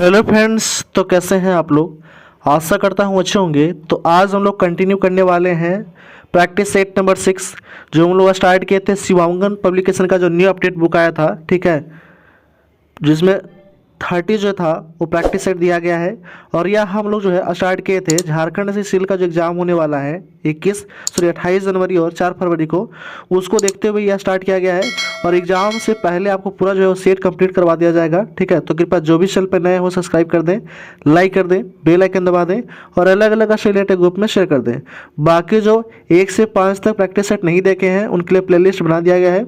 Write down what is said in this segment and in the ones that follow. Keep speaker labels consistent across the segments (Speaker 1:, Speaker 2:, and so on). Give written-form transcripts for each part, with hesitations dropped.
Speaker 1: Hello friends, तो कैसे हैं आप लोग। आशा करता हूँ अच्छे होंगे। तो आज हम लोग कंटिन्यू करने वाले हैं प्रैक्टिस सेट नंबर 6 जो हम लोग स्टार्ट किए थे शिवांगन पब्लिकेशन का जो न्यू अपडेट बुक आया था, ठीक है, जिसमें 30 जो था वो प्रैक्टिस सेट दिया गया है। और यह हम लोग जो है स्टार्ट किए थे झारखंड से सील का जो एग्ज़ाम होने वाला है 28 जनवरी और 4 फरवरी को, उसको देखते हुए यह स्टार्ट किया गया है। और एग्ज़ाम से पहले आपको पूरा जो है वो सेट कंप्लीट करवा दिया जाएगा, ठीक है। तो कृपया जो भी चैनल पर नए हो सब्सक्राइब कर दें, लाइक कर दें, बेल आइकन दबा दें और अलग अलग रिलेटेड ग्रुप में शेयर कर दें। बाकी जो 1 से 5 तक प्रैक्टिस सेट नहीं देखे हैं उनके लिए प्लेलिस्ट बना दिया गया है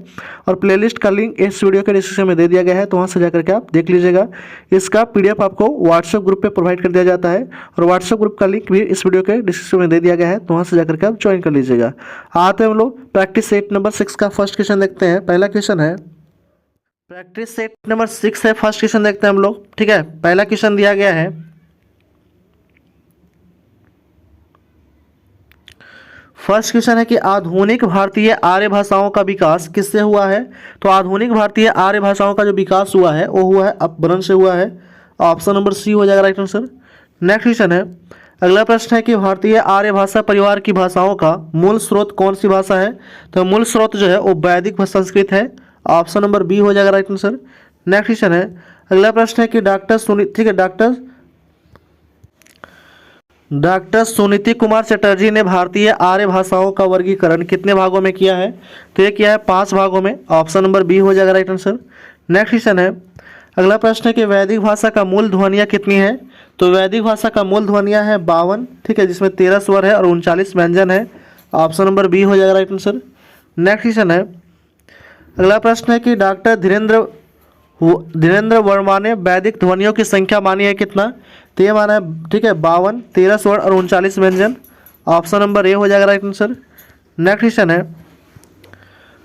Speaker 1: और प्लेलिस्ट का लिंक इस वीडियो के डिस्क्रिप्शन में दे दिया गया है, तो वहाँ से जाकर के आप देख लीजिएगा। इसका पीडीएफ आपको व्हाट्सएप ग्रुप पे प्रोवाइड कर दिया जाता है और व्हाट्सएप ग्रुप का लिंक भी इस वीडियो के डिस्क्रिप्शन में दे दिया गया है, तो वहाँ से जाकर के आप ज्वाइन कर लीजिएगा। आते हैं हम लोग प्रैक्टिस सेट नंबर 6 का फर्स्ट क्वेश्चन देखते हैं। पहला क्वेश्चन है प्रैक्टिस सेट नंबर 6 है, फर्स्ट क्वेश्चन देखते हैं हम लोग, ठीक है। पहला क्वेश्चन दिया गया है, फर्स्ट क्वेश्चन है कि आधुनिक भारतीय आर्य भाषाओं का विकास किससे हुआ है। तो आधुनिक भारतीय आर्य भाषाओं का जो विकास हुआ है वो हुआ है अपभ्रंश से हुआ है। ऑप्शन नंबर सी हो जाएगा राइट आंसर। नेक्स्ट क्वेश्चन है, अगला प्रश्न है कि भारतीय आर्य भाषा परिवार की भाषाओं का मूल स्रोत कौन सी भाषा है। तो मूल स्रोत जो है वो वैदिक संस्कृत है। ऑप्शन नंबर बी हो जाएगा राइट आंसर। नेक्स्ट क्वेश्चन है, अगला प्रश्न है कि डॉक्टर सुनीति कुमार चटर्जी ने भारतीय आर्य भाषाओं का वर्गीकरण कितने भागों में किया है। तो ये किया है 5 भागों में। ऑप्शन नंबर बी हो जाएगा राइट आंसर। नेक्स्ट क्वेश्चन है, अगला प्रश्न है कि वैदिक भाषा का मूल ध्वनियाँ कितनी है। तो वैदिक भाषा का मूल ध्वनियाँ है 52, ठीक है, जिसमें 13 स्वर है और 39 व्यंजन है। ऑप्शन नंबर बी हो जाएगा राइट आंसर। नेक्स्ट क्वेश्चन है, अगला प्रश्न है कि डॉक्टर धीरेन्द्र वर्मा ने वैदिक ध्वनियों की संख्या मानी है कितना। तो ये माना है, ठीक है, 52, 13 स्वर्ण और 39 व्यंजन। ऑप्शन नंबर ए हो जाएगा राइट आंसर। नेक्स्ट क्वेश्चन है,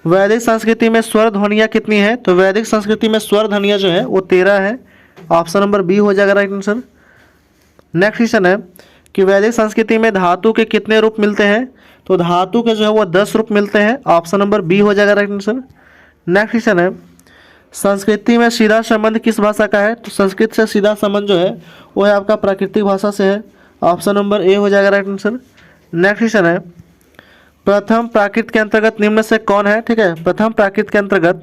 Speaker 1: वैदिक संस्कृति में स्वर ध्वनियाँ कितनी है। तो वैदिक संस्कृति में स्वर ध्वनियाँ जो है वो 13 है। ऑप्शन नंबर बी हो जाएगा राइट आंसर। नेक्स्ट क्वेश्चन है कि वैदिक संस्कृति में धातु के कितने रूप मिलते हैं। तो धातु के जो है वो 10 रूप मिलते हैं। ऑप्शन नंबर बी हो जाएगा राइट आंसर। नेक्स्ट क्वेश्चन है, संस्कृति में सीधा संबंध किस भाषा का है। तो संस्कृत से सीधा संबंध जो है वो है आपका प्राकृतिक भाषा से है। ऑप्शन नंबर ए हो जाएगा राइट आंसर। नेक्स्ट क्वेश्चन है, प्रथम प्राकृत के अंतर्गत निम्न से कौन है। ठीक है, प्रथम प्राकृत के अंतर्गत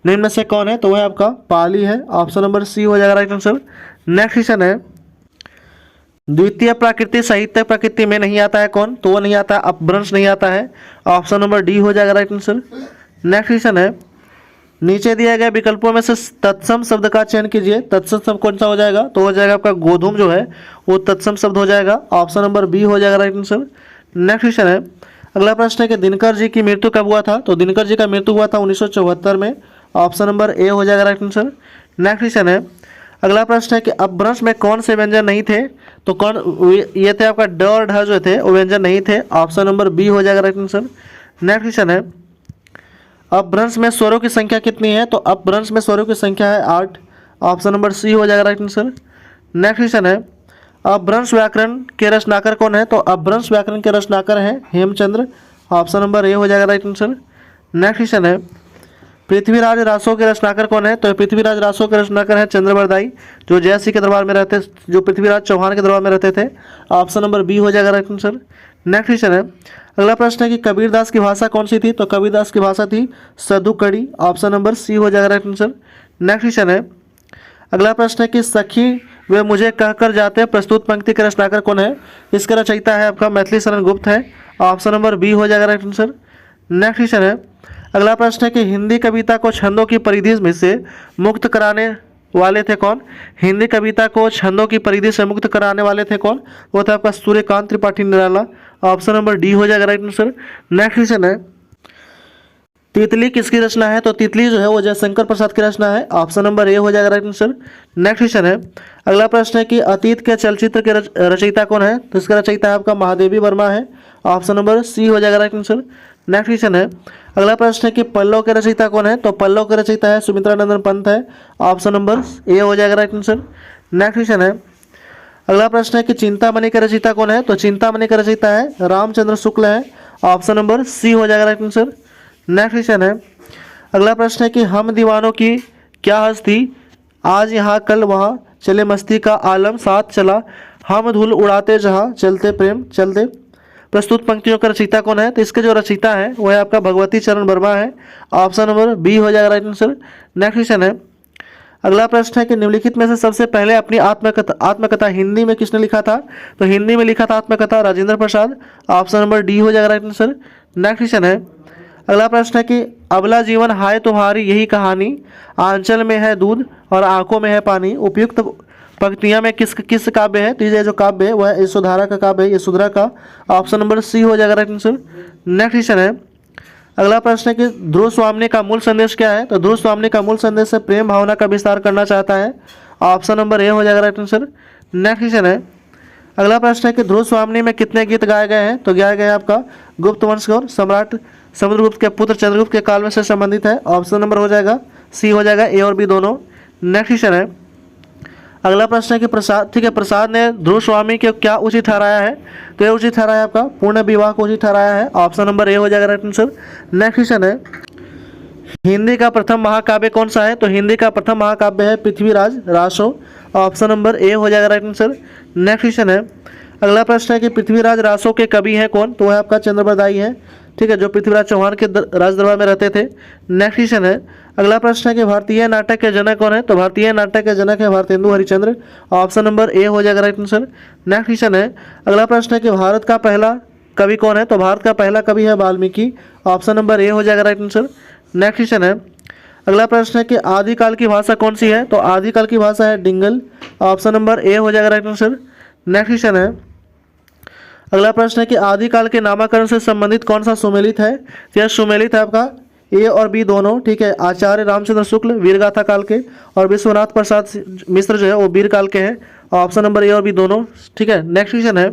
Speaker 1: निम्न से कौन है। तो वह आपका पाली है। ऑप्शन नंबर सी हो जाएगा राइट आंसर। नेक्स्ट क्वेश्चन है, द्वितीय प्राकृतिक साहित्य प्रकृति में नहीं आता है कौन। तो वो नहीं आता, अपभ्रंश नहीं आता है। ऑप्शन नंबर डी हो जाएगा राइट आंसर। नेक्स्ट क्वेश्चन है, नीचे दिए गए विकल्पों में से तत्सम शब्द का चयन कीजिए। तत्सम शब्द कौन सा हो जाएगा। तो हो जाएगा आपका गोधूम जो है वो तत्सम शब्द हो जाएगा। ऑप्शन नंबर बी हो जाएगा राइट आंसर। नेक्स्ट क्वेश्चन है, अगला प्रश्न है कि दिनकर जी की मृत्यु कब हुआ था। तो दिनकर जी का मृत्यु हुआ था 1974 में। ऑप्शन नंबर ए हो जाएगा राइट आंसर। नेक्स्ट क्वेश्चन है, अगला प्रश्न है कि अपभ्रंश में कौन से व्यंजन नहीं थे। तो कौन ये थे आपका ड और ढ जो थे वो व्यंजन नहीं थे। ऑप्शन नंबर बी हो जाएगा राइट आंसर। नेक्स्ट क्वेश्चन है, अपभ्रंश में स्वरों की संख्या कितनी है। तो अपभ्रंश में स्वरों की संख्या है 8। ऑप्शन नंबर सी हो जाएगा राइट आंसर। नेक्स्ट क्वेश्चन है, अपभ्रंश व्याकरण के रचनाकर कौन है। तो अपभ्रंश व्याकरण के रचनाकर हैं हेमचंद्र। ऑप्शन नंबर ए हो जाएगा राइट आंसर। नेक्स्ट क्वेश्चन है, पृथ्वीराज रासों के रचनाकर कौन है। तो पृथ्वीराज रासों के रचनाकर हैं चंद्रबरदाई, जो जयसिंह के दरबार में रहते, जो पृथ्वीराज चौहान के दरबार में रहते थे। ऑप्शन नंबर बी हो जाएगा राइट आंसर। नेक्स्ट क्वेश्चन है, अगला प्रश्न है कि कबीरदास की भाषा कौन सी थी। तो कबीरदास की भाषा थी सदुकड़ी। ऑप्शन नंबर सी हो जाएगा राइट आंसर। नेक्स्ट क्वेश्चन है, अगला प्रश्न है कि सखी वे मुझे कहकर जाते हैं प्रस्तुत पंक्ति के रचनाकर कौन है। इसका रचयिता है आपका मैथिली शरण गुप्त है। ऑप्शन नंबर बी हो जाएगा राइट आंसर। नेक्स्ट क्वेश्चन है, अगला प्रश्न है कि हिंदी कविता को छंदों की परिधि में से मुक्त कराने वाले थे कौन। हिंदी कविता को छंदों की परिधि से मुक्त कराने वाले थे कौन। वो था आपका Suryakant Tripathi Nirala. Option number D हो जाएगा राइट आंसर। नेक्स्ट क्वेश्चन है, तितली किसकी रचना है। तो तितली जो है वो जयशंकर प्रसाद की रचना है। ऑप्शन नंबर ए हो जाएगा राइट आंसर। नेक्स्ट क्वेश्चन है, अगला प्रश्न है कि अतीत के चलचित्र के रचयिता कौन है। तो इसका रचयिता है आपका महादेवी वर्मा है। ऑप्शन नंबर सी हो जाएगा राइट आंसर। नेक्स्ट क्वेश्चन है, अगला प्रश्न है कि पल्लव के रचयिता कौन है। तो पल्लव के रचयिता है सुमित्रा नंदन पंत है। ऑप्शन नंबर ए हो जाएगा राइट आंसर। नेक्स्ट क्वेश्चन है, अगला प्रश्न है कि चिंतामणि का रचयिता कौन है। तो चिंतामणि का रचयिता है रामचंद्र शुक्ल है। ऑप्शन नंबर सी हो जाएगा राइट आंसर। नेक्स्ट क्वेश्चन है, अगला प्रश्न है कि हम दीवानों की क्या हंस थी, आज यहाँ कल वहाँ चले मस्ती का आलम, साथ चला हम धूल उड़ाते जहाँ, चलते प्रेम चलते। प्रस्तुत पंक्तियों का रचयिता कौन है? तो इसके जो रचयिता है वो है आपका भगवती चरण वर्मा है। ऑप्शन नंबर बी हो जाएगा राइट आंसर। नेक्स्ट क्वेश्चन है, अगला प्रश्न है कि निम्नलिखित में से सबसे पहले अपनी आत्मकथा हिंदी में किसने लिखा था? तो हिंदी में लिखा था आत्मकथा Rajendra Prasad. Option number D हो जाएगा राइट आंसर। नेक्स्ट क्वेश्चन है, अगला प्रश्न है कि अबला जीवन हाय तुम्हारी यही कहानी, आंचल में है दूध और आंखों में है पानी, उपयुक्त पंक्तियां में किस काव्य है? तो ये जो काव्य है वह यशोधरा का काव्य है, यशोधरा का। ऑप्शन नंबर सी हो जाएगा राइट आंसर। नेक्स्ट क्वेश्चन है, अगला प्रश्न है कि ध्रुव स्वामी का मूल संदेश क्या है? तो ध्रुव स्वामी का मूल संदेश है प्रेम भावना का विस्तार करना चाहता है। ऑप्शन नंबर ए हो जाएगा राइट आंसर। नेक्स्ट क्वेश्चन है, अगला प्रश्न है कि ध्रुव स्वामी में कितने गीत गाए गए हैं? तो गाया गया है आपका गुप्त वंश और सम्राट समुद्रगुप्त के पुत्र चंद्रगुप्त के काल में से संबंधित है। ऑप्शन नंबर हो जाएगा सी हो जाएगा, ए और बी दोनों। नेक्स्ट क्वेश्चन है, अगला प्रश्न है कि प्रसाद, ठीक है, प्रसाद ने ध्रुव स्वामी के क्या उचित ठहराया है? तो ये उचित ठहराया आपका पूर्ण विवाह को उचित ठहराया है। ऑप्शन नंबर ए हो जाएगा राइट आंसर। नेक्स्ट क्वेश्चन है, हिंदी का प्रथम महाकाव्य कौन सा है? तो हिंदी का प्रथम महाकाव्य है Prithviraj Raso. Option number A हो जाएगा राइट आंसर। नेक्स्ट क्वेश्चन है, अगला प्रश्न है कि पृथ्वीराज रासो के कवि हैं कौन? तो वह आपका चंद्रबरदाई है, ठीक है, जो पृथ्वीराज चौहान के राज दरबार में रहते थे। नेक्स्ट क्वेश्चन है, अगला प्रश्न है कि भारतीय नाटक के जनक कौन है? तो भारतीय नाटक के जनक है Bharatendu Harishchandra. Option number A हो जाएगा राइट आंसर। नेक्स्ट क्वेश्चन है, अगला प्रश्न है कि भारत का पहला कवि कौन है? तो भारत का पहला कवि है वाल्मीकि। ऑप्शन नंबर ए हो जाएगा राइट आंसर। नेक्स्ट क्वेश्चन है, अगला प्रश्न है कि आदिकाल की भाषा कौन सी है? तो आदिकाल की भाषा है डिंगल। ऑप्शन नंबर ए हो जाएगा राइट आंसर। नेक्स्ट क्वेश्चन है, अगला प्रश्न है कि आदिकाल के नामकरण से संबंधित कौन सा सुमेलित है? तो यह सुमेलित है आपका ए और बी दोनों, ठीक है। आचार्य रामचंद्र शुक्ल वीरगाथा काल के और विश्वनाथ प्रसाद मिश्र जो है वो वीर काल के हैं। ऑप्शन नंबर ए और बी दोनों, ठीक है। नेक्स्ट क्वेश्चन है,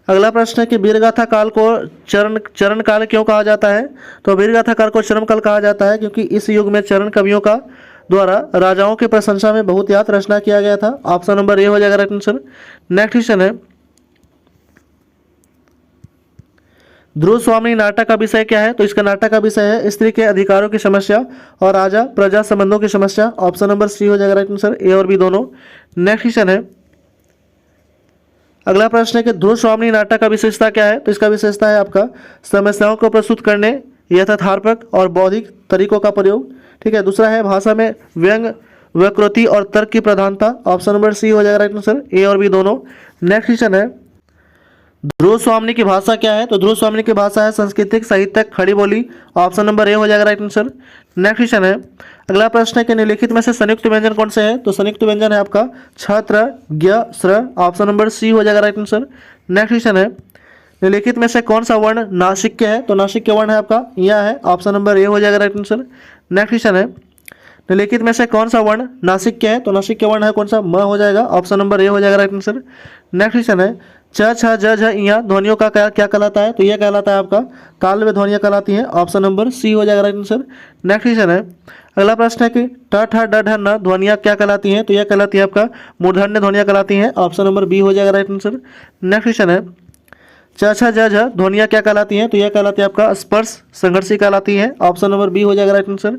Speaker 1: अगला प्रश्न है कि वीरगाथा काल को चरण काल क्यों कहा जाता है? तो वीरगाथा काल को चरण काल कहा जाता है क्योंकि इस युग में चरण कवियों का द्वारा राजाओं की प्रशंसा में बहुतायत रचना किया गया था। ऑप्शन नंबर ए हो जाएगा राइट आंसर। नेक्स्ट क्वेश्चन है, ध्रुव स्वामी नाटक का विषय क्या है? तो इसका नाटक का विषय है स्त्री के अधिकारों की समस्या और राजा प्रजा संबंधों की समस्या। ऑप्शन नंबर सी हो जाएगा राइट आंसर, ए और बी दोनों। नेक्स्ट क्वेश्चन है, अगला प्रश्न है कि ध्रुव स्वामी नाटक का विशेषता क्या है? तो इसका विशेषता है आपका समस्याओं को प्रस्तुत करने यथार्थार्पक और बौद्धिक तरीकों का प्रयोग, ठीक है। दूसरा है भाषा में व्यंग वक्रोक्ति और तर्क की प्रधानता। ऑप्शन नंबर सी हो जाएगा राइट आंसर, ए और बी दोनों। नेक्स्ट क्वेश्चन है, ध्रुव स्वामी की भाषा क्या है? तो ध्रुव स्वामी की भाषा है सांस्कृतिक साहित्यिक खड़ी बोली। ऑप्शन नंबर ए हो जाएगा राइट आंसर। नेक्स्ट क्वेश्चन है, अगला प्रश्न है कि निम्नलिखित में से संयुक्त व्यंजन कौन से है? तो संयुक्त व्यंजन है आपका छत्र ज्ञ स्र। ऑप्शन नंबर सी हो जाएगा राइट आंसर। नेक्स्ट क्वेश्चन है, निम्नलिखित में से कौन सा वर्ण नासिक है? तो नासिक के वर्ण है आपका यह है। ऑप्शन नंबर ए हो जाएगा राइट आंसर। नेक्स्ट क्वेश्चन है, निम्नलिखित में से कौन सा वर्ण नासिक के है? तो नासिक के वर्ण है कौन सा? म हो जाएगा। ऑप्शन नंबर ए हो जाएगा राइट आंसर। नेक्स्ट क्वेश्चन है, च छ ज झ इया ध्वनियों का क्या कहलाता है? तो यह कहलाता है आपका तालव्य ध्वनियाँ कहलाती हैं। ऑप्शन नंबर सी हो जाएगा राइट आंसर। नेक्स्ट क्वेश्चन है, अगला प्रश्न है कि ट ठ ड ढ न ध्वनियाँ क्या कहलाती हैं? तो यह कहलाती है आपका मूर्धन्य ध्वनियाँ कहलाती हैं। ऑप्शन नंबर बी हो जाएगा राइट आंसर। नेक्स्ट क्वेश्चन है, च छ ज झ ध्वनियाँ क्या कहलाती हैं? तो यह कहलाती है आपका स्पर्श संघर्षी कहलाती है। ऑप्शन नंबर बी हो जाएगा राइट आंसर।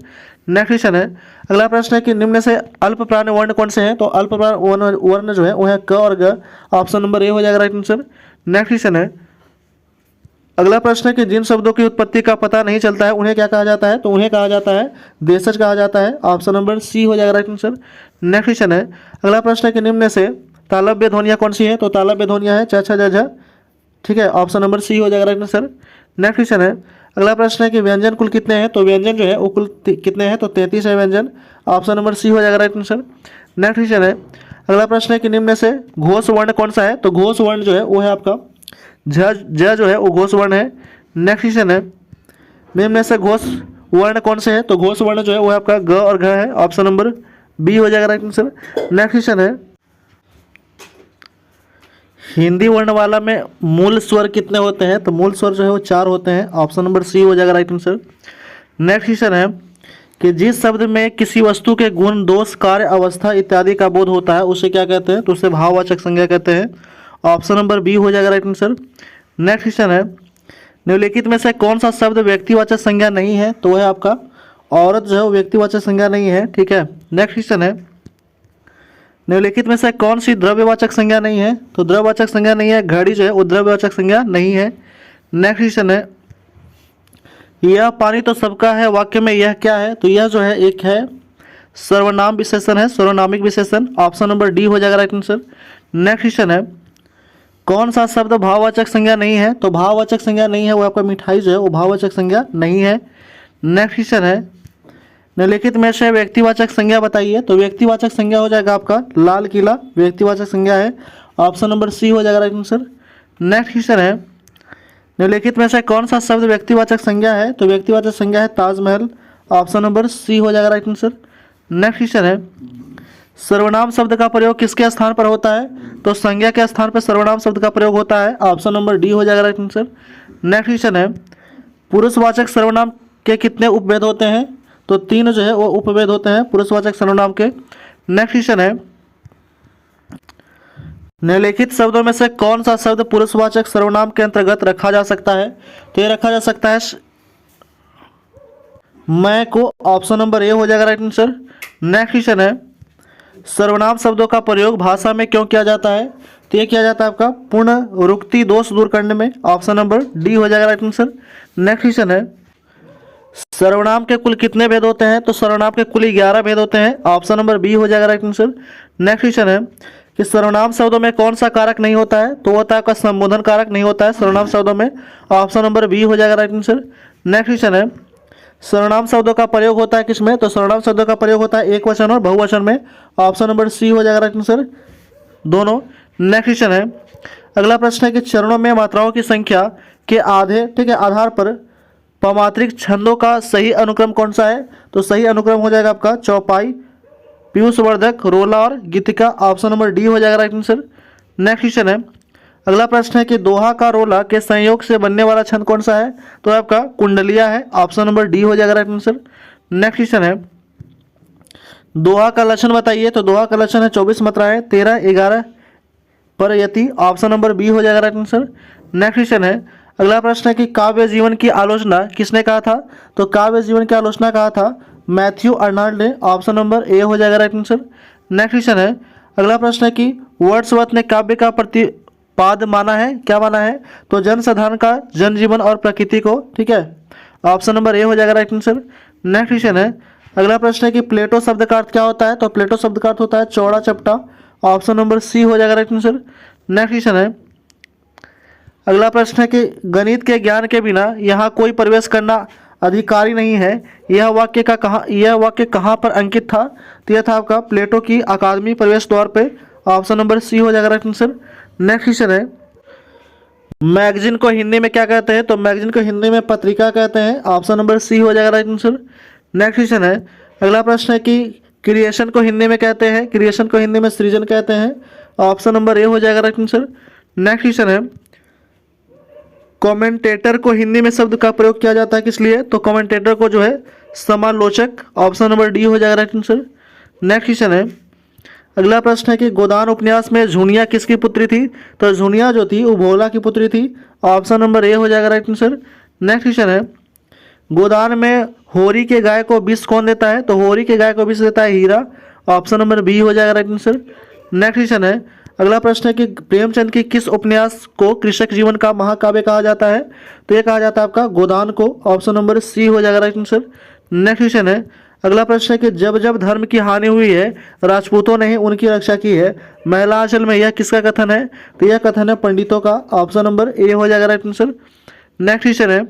Speaker 1: नेक्स्ट क्वेश्चन है, अगला प्रश्न है कि निम्न से अल्प प्राण वर्ण कौन से हैं? तो अल्प प्राण वर्ण जो है वो है क और ग। ऑप्शन नंबर ए हो जाएगा राइट आंसर। नेक्स्ट क्वेश्चन है, अगला प्रश्न है कि जिन शब्दों की उत्पत्ति का पता नहीं चलता है उन्हें क्या कहा जाता है? तो उन्हें कहा जाता है देशज कहा जाता है। ऑप्शन नंबर सी हो जाएगा राइट आंसर। नेक्स्ट क्वेश्चन है, अगला प्रश्न है कि निम्न से तालव्य ध्वनियाँ कौन सी है? तो तालव्य ध्वनियाँ है च छ ज झ, ठीक है। ऑप्शन नंबर सी हो जाएगा राइट आंसर। नेक्स्ट क्वेश्चन है, अगला प्रश्न है कि व्यंजन कुल कितने हैं? तो व्यंजन जो है वो कुल कितने हैं? तो 33 है व्यंजन। ऑप्शन नंबर सी हो जाएगा राइट आंसर। नेक्स्ट क्वेश्चन है, अगला प्रश्न है कि निम्न में से घोष वर्ण कौन सा है? तो घोष वर्ण जो है वो है आपका ज जो है वो घोष वर्ण है। नेक्स्ट क्वेश्चन है, निम्न में से घोष वर्ण कौन से है? तो घोष वर्ण जो है वो आपका ग और घ है। ऑप्शन नंबर बी हो जाएगा राइट आंसर। नेक्स्ट क्वेश्चन है, हिंदी वर्णमाला में मूल स्वर कितने होते हैं? तो मूल स्वर जो है वो 4 होते हैं। ऑप्शन नंबर सी हो जाएगा राइट आंसर। नेक्स्ट क्वेश्चन है कि जिस शब्द में किसी वस्तु के गुण दोष कार्य अवस्था इत्यादि का बोध होता है उसे क्या कहते हैं? तो उसे भाववाचक संज्ञा कहते हैं। ऑप्शन नंबर बी हो जाएगा राइट आंसर। नेक्स्ट क्वेश्चन है, निम्नलिखित में से कौन सा शब्द व्यक्तिवाचक संज्ञा नहीं है? तो वह आपका औरत जो है वो व्यक्तिवाचक संज्ञा नहीं है, ठीक है। नेक्स्ट क्वेश्चन है, निम्नलिखित में से कौन सी द्रव्यवाचक संज्ञा नहीं है? तो द्रव्यवाचक संज्ञा नहीं है, घड़ी जो है वो द्रव्यवाचक संज्ञा नहीं है। नेक्स्ट क्वेश्चन है, यह पानी तो सबका है वाक्य में यह क्या है? तो यह जो है एक है सर्वनाम विशेषण है, सर्वनामिक विशेषण। ऑप्शन नंबर डी हो जाएगा राइट आंसर। नेक्स्ट क्वेश्चन है, कौन सा शब्द भाववाचक संज्ञा नहीं है? तो भाववाचक संज्ञा नहीं है वो आपका मिठाई जो है वो भाववाचक संज्ञा नहीं है। नेक्स्ट क्वेश्चन है, निम्नलिखित में से व्यक्तिवाचक संज्ञा बताइए। तो व्यक्तिवाचक संज्ञा हो जाएगा आपका लाल किला, व्यक्तिवाचक संज्ञा है। ऑप्शन नंबर सी हो जाएगा राइट आंसर। नेक्स्ट क्वेश्चन है, निम्नलिखित में से कौन सा शब्द व्यक्तिवाचक संज्ञा है? तो व्यक्तिवाचक संज्ञा है ताजमहल। ऑप्शन नंबर सी हो जाएगा राइट आंसर। नेक्स्ट क्वेश्चन है, सर्वनाम शब्द का प्रयोग किसके स्थान पर होता है? तो संज्ञा के स्थान पर सर्वनाम शब्द का प्रयोग होता है। ऑप्शन नंबर डी हो जाएगा राइट आंसर। नेक्स्ट क्वेश्चन है, पुरुषवाचक सर्वनाम के कितने उपभेद होते हैं? तो 3 जो है वो उपभेद होते हैं पुरुषवाचक सर्वनाम के। नेक्स्ट क्वेश्चन है, निम्नलिखित शब्दों में से कौन सा शब्द पुरुषवाचक सर्वनाम के अंतर्गत रखा जा सकता है? तो ये रखा जा सकता है मैं को। ऑप्शन नंबर ए हो जाएगा राइट आंसर। नेक्स्ट क्वेश्चन है, सर्वनाम शब्दों का प्रयोग भाषा में क्यों किया जाता है? तो ये किया जाता है आपका पूर्ण रुक्ति दोष दूर करने में। ऑप्शन नंबर डी हो जाएगा राइट आंसर। नेक्स्ट क्वेश्चन है, सर्वनाम के कुल कितने भेद होते हैं? तो सर्वनाम के कुल 11 भेद होते हैं। ऑप्शन नंबर बी हो जाएगा राइट आंसर। नेक्स्ट क्वेश्चन है कि सर्वनाम शब्दों में कौन सा कारक नहीं होता है? तो होता है आपका संबोधन कारक नहीं होता है सर्वनाम शब्दों में। ऑप्शन नंबर बी हो जाएगा राइट आंसर। नेक्स्ट क्वेश्चन है, सर्वनाम शब्दों का प्रयोग होता है किसमें? तो सर्वनाम शब्दों का प्रयोग होता है एक वचन और बहुवचन में। ऑप्शन नंबर सी हो जाएगा राइट आंसर दोनों। नेक्स्ट क्वेश्चन है, अगला प्रश्न है कि चरणों में मात्राओं की संख्या के आधे ठीक है आधार पर पमात्रिक छंदों का सही अनुक्रम कौन सा है? तो सही अनुक्रम हो जाएगा आपका चौपाई, पीयूषवर्धक, रोला और गीतिका। ऑप्शन नंबर डी हो जाएगा राइट आंसर। नेक्स्ट क्वेश्चन है, अगला प्रश्न है कि दोहा का रोला के संयोग से बनने वाला छंद कौन सा है? तो आपका कुंडलिया है। ऑप्शन नंबर डी हो जाएगा राइट आंसर। नेक्स्ट क्वेश्चन है, दोहा का लक्षण बताइए। तो दोहा का लक्षण है 24 मात्राएं, 13, 11 पर यति। ऑप्शन नंबर बी हो जाएगा राइट आंसर। नेक्स्ट क्वेश्चन है, अगला प्रश्न है कि काव्य जीवन की आलोचना किसने कहा था? तो काव्य जीवन की आलोचना कहा था मैथ्यू अर्नाल्ड ने। ऑप्शन नंबर ए हो जाएगा राइट आंसर। नेक्स्ट क्वेश्चन है, अगला प्रश्न है कि वर्ड्सवर्थ ने काव्य का प्रतिपाद माना है, क्या माना है? तो जनसाधारण का जनजीवन और प्रकृति को, ठीक है। ऑप्शन नंबर ए हो जाएगा राइट आंसर। नेक्स्ट क्वेश्चन है, अगला प्रश्न है कि प्लेटो शब्द का अर्थ क्या होता है? तो प्लेटो शब्द का अर्थ होता है चौड़ा चपटा। ऑप्शन नंबर सी हो जाएगा राइट आंसर। नेक्स्ट क्वेश्चन है, अगला प्रश्न है कि गणित के ज्ञान के बिना यहाँ कोई प्रवेश करना अधिकारी नहीं है, यह वाक्य कहाँ पर अंकित था? तो यह था आपका प्लेटो की अकादमी प्रवेश द्वार पे। ऑप्शन नंबर सी हो जाएगा राइट आंसर। नेक्स्ट क्वेश्चन है, मैगजीन को हिंदी में क्या कहते हैं? तो मैगजीन को हिंदी में पत्रिका कहते हैं। ऑप्शन नंबर सी हो जाएगा राइट आंसर। नेक्स्ट क्वेश्चन है, अगला प्रश्न है कि क्रिएशन को हिंदी में कहते हैं, क्रिएशन को हिंदी में सृजन कहते हैं। ऑप्शन नंबर ए हो जाएगा राइट आंसर। नेक्स्ट क्वेश्चन है, कमेंटेटर को हिंदी में शब्द का प्रयोग किया जाता है किस लिए? तो कमेंटेटर को जो है समालोचक। ऑप्शन नंबर डी हो जाएगा राइट आंसर। नेक्स्ट क्वेश्चन है, अगला प्रश्न है कि गोदान उपन्यास में झुनिया किसकी पुत्री थी? तो झुनिया जो थी वो भोला की पुत्री थी। ऑप्शन नंबर ए हो जाएगा राइट आंसर। नेक्स्ट क्वेश्चन है, गोदान में होरी के गाय को विष कौन देता है? तो होरी के गाय को विष देता है हीरा। ऑप्शन नंबर बी हो जाएगा राइट आंसर। नेक्स्ट क्वेश्चन है, अगला प्रश्न है कि प्रेमचंद की किस उपन्यास को कृषक जीवन का महाकाव्य कहा जाता है? तो ये कहा जाता है आपका गोदान को। ऑप्शन नंबर सी हो जाएगा राइट आंसर। नेक्स्ट क्वेश्चन है, अगला प्रश्न है कि जब जब धर्म की हानि हुई है राजपूतों ने ही उनकी रक्षा की है, महिला आंचल में यह किसका कथन है? तो यह कथन है पंडितों का। ऑप्शन नंबर ए हो जाएगा राइट आंसर। नेक्स्ट क्वेश्चन है,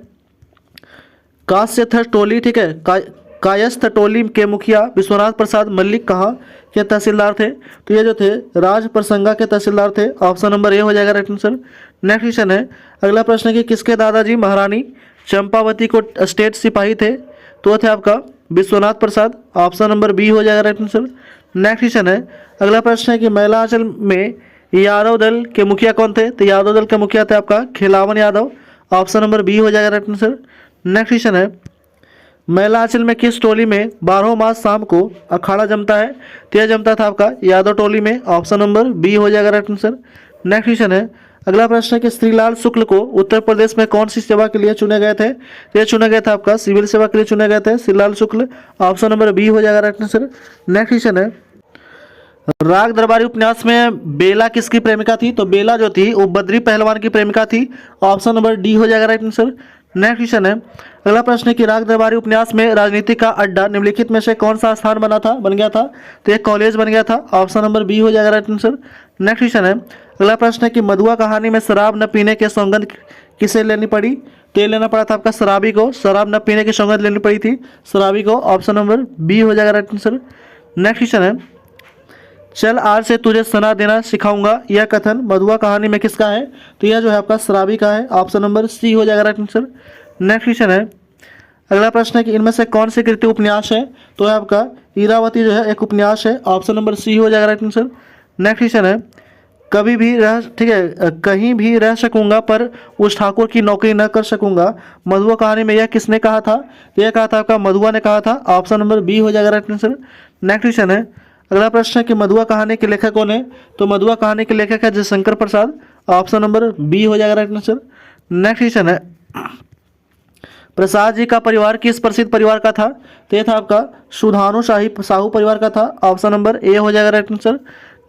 Speaker 1: कायस्थ टोली, ठीक है, कायस्थ टोली के मुखिया विश्वनाथ प्रसाद मल्लिक कहाँ के तहसीलदार थे? तो ये जो थे राजप्रसंगा के तहसीलदार थे। ऑप्शन नंबर ए हो जाएगा राइट आंसर। नेक्स्ट क्वेश्चन है, अगला प्रश्न है कि किसके दादाजी महारानी चंपावती को स्टेट सिपाही थे? तो थे आपका विश्वनाथ प्रसाद। ऑप्शन नंबर बी हो जाएगा राइट आंसर। नेक्स्ट क्वेश्चन है, अगला प्रश्न है कि महिलांचल में यादव दल के मुखिया कौन थे? तो यादव दल के मुखिया थे आपका Khilawan Yadav. Option number B हो जाएगा राइट आंसर। नेक्स्ट क्वेश्चन है, महिलांचल में किस टोली में 12 मास शाम को अखाड़ा जमता है? तो यह जमता था आपका यादव टोली में। ऑप्शन नंबर बी हो जाएगा राइट आंसर। नेक्स्ट क्वेश्चन है, अगला प्रश्न है कि श्रीलाल शुक्ल को उत्तर प्रदेश में कौन सी सेवा के लिए चुने गए थे? ये चुने गए थे आपका सिविल सेवा के लिए चुने गए थे श्रीलाल शुक्ल। ऑप्शन नंबर बी हो जाएगा राइट आंसर। नेक्स्ट क्वेश्चन है, राग दरबारी उपन्यास में बेला किसकी प्रेमिका थी? तो बेला जो थी वो बद्री पहलवान की प्रेमिका थी। ऑप्शन नंबर डी हो जाएगा राइट आंसर। नेक्स्ट क्वेश्चन है, अगला प्रश्न है कि राग दरबारी उपन्यास में राजनीति का अड्डा निम्नलिखित में से कौन सा स्थान बन गया था? तो एक कॉलेज बन गया था। ऑप्शन नंबर बी हो जाएगा राइट आंसर। नेक्स्ट क्वेश्चन है, अगला प्रश्न है कि मधुआ कहानी में शराब न पीने के सौगंध किसे लेनी पड़ी? तो ये लेना पड़ा था आपका शराबी को, शराब न पीने की सौगंध लेनी पड़ी थी शराबी को। ऑप्शन नंबर बी हो जाएगा राइट आंसर। नेक्स्ट क्वेश्चन है, चल आज से तुझे सना देना सिखाऊंगा, यह कथन मधुआ कहानी में किसका है? तो यह जो है आपका शराबी का है। ऑप्शन नंबर सी हो जाएगा राइट आंसर। नेक्स्ट क्वेश्चन है, अगला प्रश्न है कि इनमें से कौन सी कृति उपन्यास है? तो है आपका इरावती जो है एक उपन्यास है। ऑप्शन नंबर सी हो जाएगा राइट आंसर। नेक्स्ट क्वेश्चन है, कभी भी रह ठीक है कहीं भी रह सकूंगा पर उस ठाकुर की नौकरी न कर सकूंगा, मधुआ कहानी में यह किसने कहा था? तो यह कहा था आपका मधुआ ने कहा था। ऑप्शन नंबर बी हो जाएगा राइट आंसर। नेक्स्ट क्वेश्चन है, अगला प्रश्न है कि मधुआ कहानी के लेखक कौन है? तो मधुआ कहानी के लेखक है Jaishankar Prasad. Option number B हो जाएगा राइट आंसर। नेक्स्ट क्वेश्चन है, प्रसाद जी का परिवार किस प्रसिद्ध परिवार का था? तो यह था आपका सुधानु शाही साहू परिवार का था। ऑप्शन नंबर ए हो जाएगा राइट आंसर।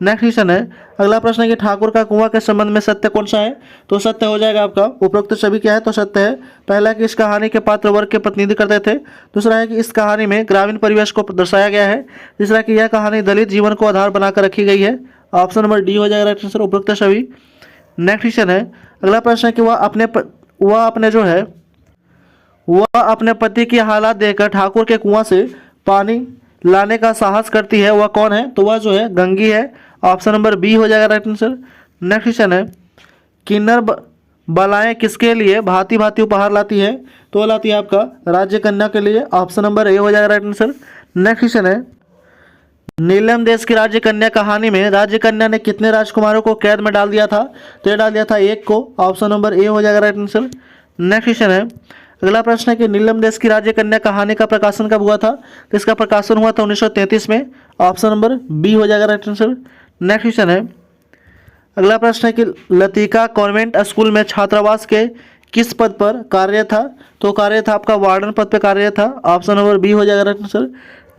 Speaker 1: नेक्स्ट क्वेश्चन है, अगला प्रश्न है कि ठाकुर का कुआं के संबंध में सत्य कौन सा है? तो सत्य हो जाएगा आपका उपरोक्त सभी क्या है? तो सत्य है। पहला कि इस कहानी के पात्र वर्ग के प्रतिनिधि करते थे। दूसरा है कि इस कहानी में ग्रामीण परिवेश को दर्शाया गया है। तीसरा कि यह कहानी दलित जीवन को आधार बनाकर रखी गई है। ऑप्शन नंबर डी हो जाएगा राइट आंसर उपरोक्त सभी। नेक्स्ट क्वेश्चन है, अगला प्रश्न है कि वह अपने पति की हालात देखकर ठाकुर के कुआं से पानी लाने का साहस करती है, वह कौन है? तो वह जो है गंगी है। ऑप्शन नंबर बी हो जाएगा राइट आंसर। नेक्स्ट क्वेश्चन है, किन्नर बालाएं किसके लिए भांति भांति उपहार लाती है? तो लाती है आपका राज्य कन्या के लिए। ऑप्शन नंबर ए हो जाएगा राइट आंसर। नेक्स्ट क्वेश्चन है, नीलम देश की राज्य कन्या कहानी में राज्य कन्या ने कितने राजकुमारों को कैद में डाल दिया था? तो ये डाल दिया था एक को। ऑप्शन नंबर ए हो जाएगा राइट आंसर। नेक्स्ट क्वेश्चन है, अगला प्रश्न है कि नीलम देश की राज्य कन्या कहानी का प्रकाशन कब हुआ था? तो इसका प्रकाशन हुआ था 1933 में। ऑप्शन नंबर बी हो जाएगा राइट आंसर। नेक्स्ट क्वेश्चन है, अगला प्रश्न है कि लतिका कॉन्वेंट स्कूल में छात्रावास के किस पद पर कार्य था? तो कार्य था आपका वार्डन पद पर कार्य था। ऑप्शन नंबर बी हो जाएगा राइट आंसर।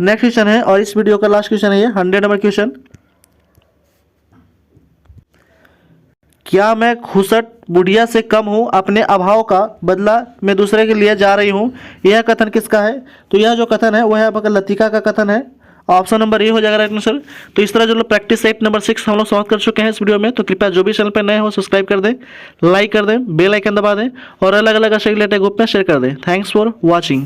Speaker 1: नेक्स्ट क्वेश्चन है और इस वीडियो का लास्ट क्वेश्चन है ये 100 नंबर क्वेश्चन, क्या मैं खुसट बुढ़िया से कम हूँ, अपने अभाव का बदला मैं दूसरे के लिए जा रही हूँ, यह कथन किसका है? तो यह जो कथन है वह है आपका लतिका का कथन है। ऑप्शन नंबर ए हो जाएगा राइट आंसर। तो इस तरह जो लोग प्रैक्टिस सेट नंबर 6 हम लोग सॉल्व कर चुके हैं इस वीडियो में। तो कृपया जो भी चैनल पर नए हो सब्सक्राइब कर दें, लाइक कर दें, बेल आइकन दबा दें और अलग अलग रिलेटेड ग्रुप में शेयर कर दें। Thanks for watching.